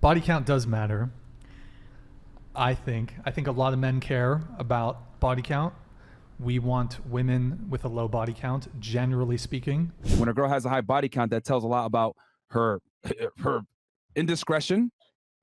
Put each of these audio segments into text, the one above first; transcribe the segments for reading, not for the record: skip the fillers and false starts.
Body count does matter. I think a lot of men care about body count. We want women with a low body count, generally speaking. When a girl has a high body count, that tells a lot about her indiscretion,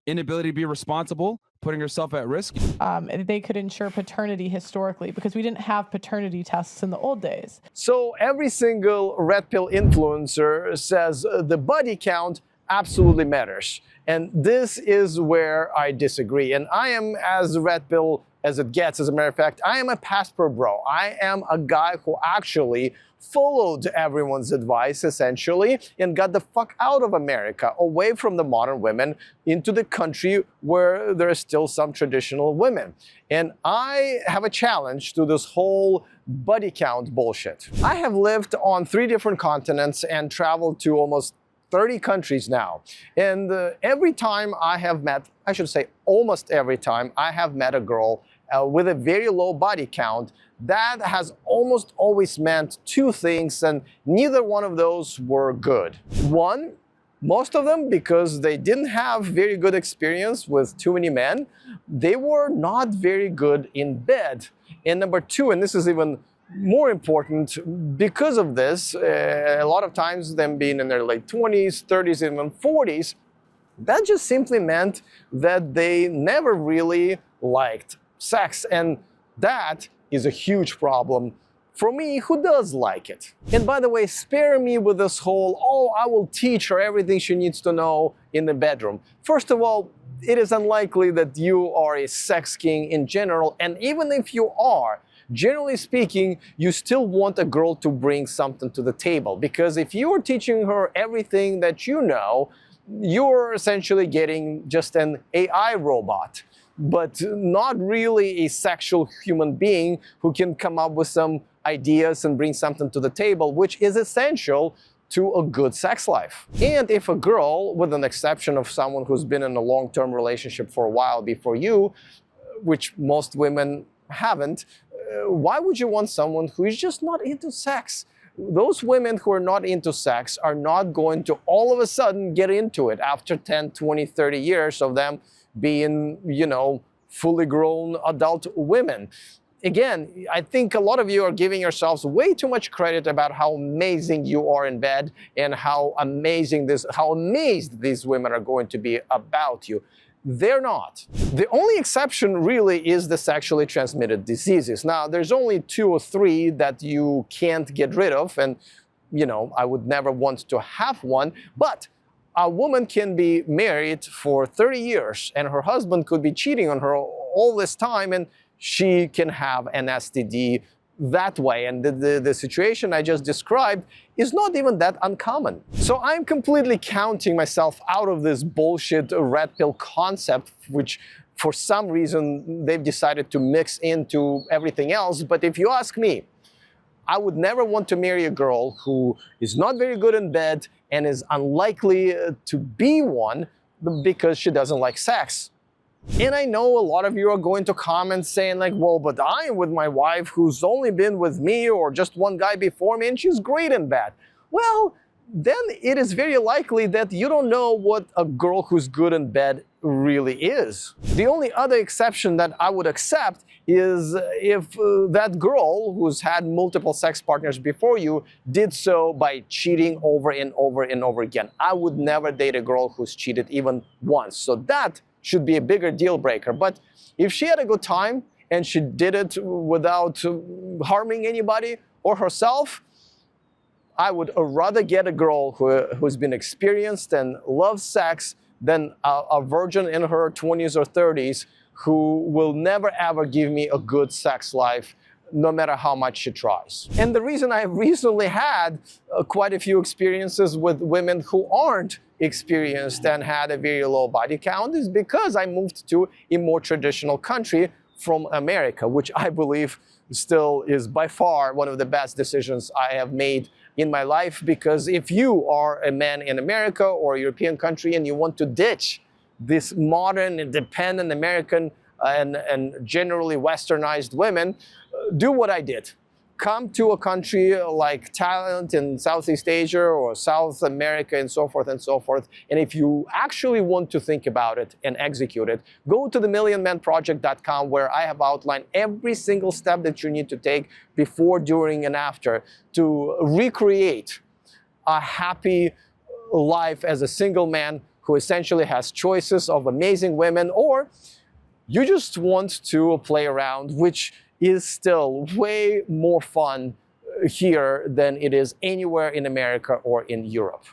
inability to be responsible, putting herself at risk. They could ensure paternity historically because we didn't have paternity tests in the old days. So every single red pill influencer says the body count absolutely matters. And this is where I disagree. And I am as red pill as it gets. As a matter of fact, I am a passport bro. I am a guy who actually followed everyone's advice, essentially, and got the fuck out of America, away from the modern women, into the country where there are still some traditional women. And I have a challenge to this whole body count bullshit. I have lived on 3 different continents and traveled to almost 30 countries now. And every time I have met, I should say almost every time I have met a girl with a very low body count, that has almost always meant 2 things, and neither one of those were good. One, most of them, because they didn't have very good experience with too many men, they were not very good in bed. And number 2, and this is even more important, because of this, a lot of times them being in their late 20s, 30s, even 40s, that just simply meant that they never really liked sex. And that is a huge problem for me, who does like it. And by the way, spare me with this whole, oh, I will teach her everything she needs to know in the bedroom. First of all, it is unlikely that you are a sex king in general. And even if you are, generally speaking, you still want a girl to bring something to the table. Because if you are teaching her everything that you know, you're essentially getting just an AI robot, but not really a sexual human being who can come up with some ideas and bring something to the table, which is essential to a good sex life. And if a girl, with an exception of someone who's been in a long-term relationship for a while before you, which most women haven't, why would you want someone who is just not into sex? Those women who are not into sex are not going to all of a sudden get into it after 10, 20, 30 years of them being, fully grown adult women. Again, I think a lot of you are giving yourselves way too much credit about how amazing you are in bed and how amazed these women are going to be about you. They're not. The only exception really is the sexually transmitted diseases. Now, there's only 2 or 3 that you can't get rid of, and I would never want to have one, but a woman can be married for 30 years and her husband could be cheating on her all this time and she can have an STD that way. And the situation I just described is not even that uncommon. So I'm completely counting myself out of this bullshit red pill concept, which for some reason they've decided to mix into everything else. But if you ask me, I would never want to marry a girl who is not very good in bed and is unlikely to be one because she doesn't like sex. And I know a lot of you are going to comment saying like, well, but I am with my wife who's only been with me or just one guy before me and she's great in bed. Well, then it is very likely that you don't know what a girl who's good in bed really is. The only other exception that I would accept is if that girl who's had multiple sex partners before you did so by cheating over and over and over again. I would never date a girl who's cheated even once. So that should be a bigger deal breaker. But if she had a good time and she did it without harming anybody or herself, I would rather get a girl who's been experienced and loves sex than a virgin in her 20s or 30s who will never ever give me a good sex life, no matter how much she tries. And the reason I've recently had quite a few experiences with women who aren't experienced and had a very low body count is because I moved to a more traditional country from America, which I believe still is by far one of the best decisions I have made in my life. Because if you are a man in America or a European country and you want to ditch this modern, independent American and generally westernized women, do what I did. come to a country like Thailand in Southeast Asia or South America and so forth and so forth. And if you actually want to think about it and execute it, go to themillionmanproject.com, where I have outlined every single step that you need to take before, during, and after to recreate a happy life as a single man who essentially has choices of amazing women, or you just want to play around, which is still way more fun here than it is anywhere in America or in Europe.